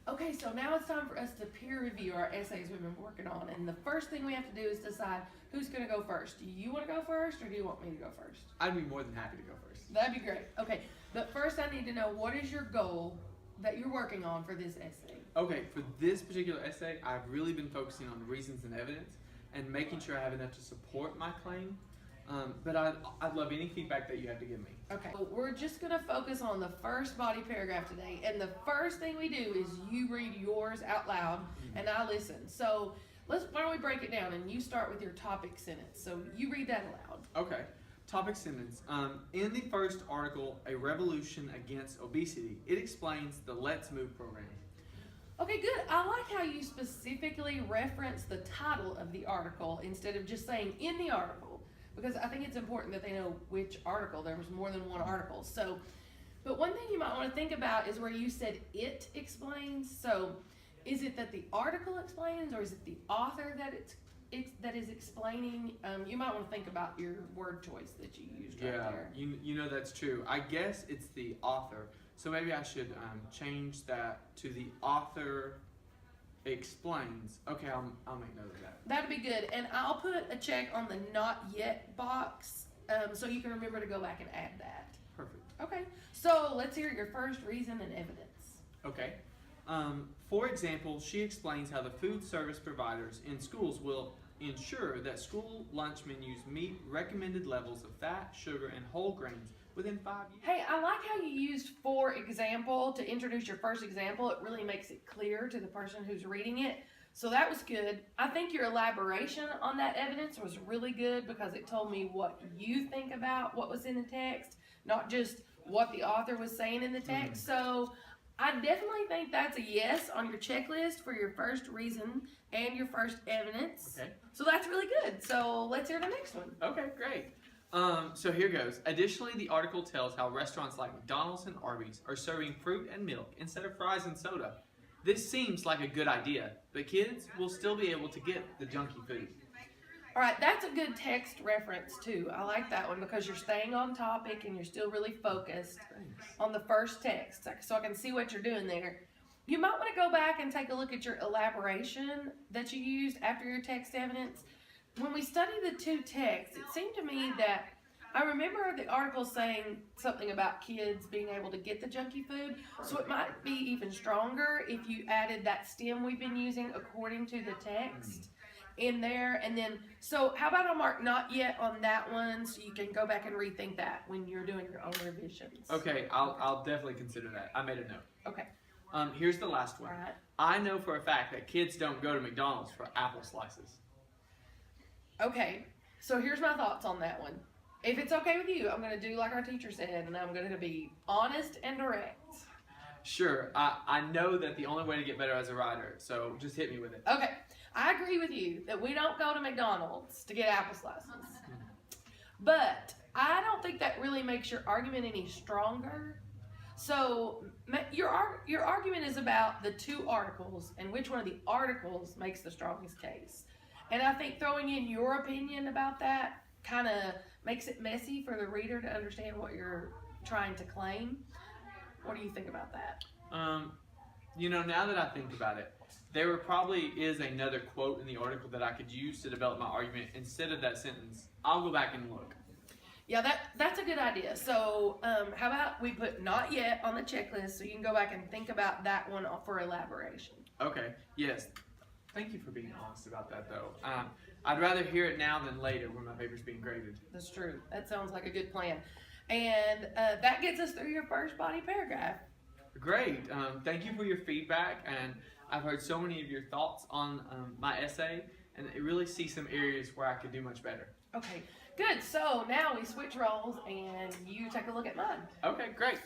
Okay, so now it's time for us to peer review our essays we've been working on. And the first thing we have to do is decide who's going to go first. Do you want to go first or do you want me to go first? I'd be more than happy to go first. That'd be great. Okay, but first I need to know, what is your goal that you're working on for this essay? Okay, for this particular essay, I've really been focusing on reasons and evidence and making sure I have enough to support my claim. But I'd love any feedback that you have to give me. Okay, so we're just going to focus on the first body paragraph today. And the first thing we do is you read yours out loud and I listen. So why don't we break it down and you start with your topic sentence. So you read that aloud. Okay, topic sentence. In the first article, A Revolution Against Obesity, it explains the Let's Move program. Okay, good. I like how you specifically reference the title of the article instead of just saying in the article, because I think it's important that they know which article. There was more than one article. So, but one thing you might want to think about is where you said it explains. So, is it that the article explains, or is it the author that is explaining? You might want to think about your word choice that you used right there. You know that's true. I guess it's the author. So maybe I should change that to the author explains. Okay, I'll make note of that. That'd be good. And I'll put a check on the not yet box so you can remember to go back and add that. Perfect. Okay, so let's hear your first reason and evidence. Okay. For example, she explains how the food service providers in schools will ensure that school lunch menus meet recommended levels of fat, sugar, and whole grains within 5 years. Hey, I like how you used for example to introduce your first example. It really makes it clear to the person who's reading it. So that was good. I think your elaboration on that evidence was really good because it told me what you think about what was in the text, not just what the author was saying in the text. So I definitely think that's a yes on your checklist for your first reason and your first evidence. Okay. So that's really good. So let's hear the next one. Okay, great. So here goes. Additionally, the article tells how restaurants like McDonald's and Arby's are serving fruit and milk instead of fries and soda. This seems like a good idea, but kids will still be able to get the junky food. All right, that's a good text reference too. I like that one because you're staying on topic and you're still really focused on the first text. So I can see what you're doing there. You might want to go back and take a look at your elaboration that you used after your text evidence. When we studied the two texts, it seemed to me that I remember the article saying something about kids being able to get the junky food. So it might be even stronger if you added that stem we've been using according to the text in there. And then, so how about I mark not yet on that one so you can go back and rethink that when you're doing your own revisions. Okay, I'll definitely consider that. I made a note. Okay. Here's the last one. All right. I know for a fact that kids don't go to McDonald's for apple slices. Okay, so here's my thoughts on that one. If it's okay with you, I'm going to do like our teacher said, and I'm going to be honest and direct. Sure, I know that the only way to get better as a writer, so just hit me with it. Okay, I agree with you that we don't go to McDonald's to get apple slices. But I don't think that really makes your argument any stronger. So your argument is about the two articles and which one of the articles makes the strongest case. And I think throwing in your opinion about that kind of makes it messy for the reader to understand what you're trying to claim. What do you think about that? Now that I think about it, there probably is another quote in the article that I could use to develop my argument instead of that sentence. I'll go back and look. Yeah, that's a good idea. So how about we put not yet on the checklist so you can go back and think about that one for elaboration. Okay, yes. Thank you for being honest about that, though. I'd rather hear it now than later when my paper's being graded. That's true. That sounds like a good plan. And that gets us through your first body paragraph. Great. Thank you for your feedback, and I've heard so many of your thoughts on my essay, and I really see some areas where I could do much better. Okay, good. So now we switch roles, and you take a look at mine. Okay, great.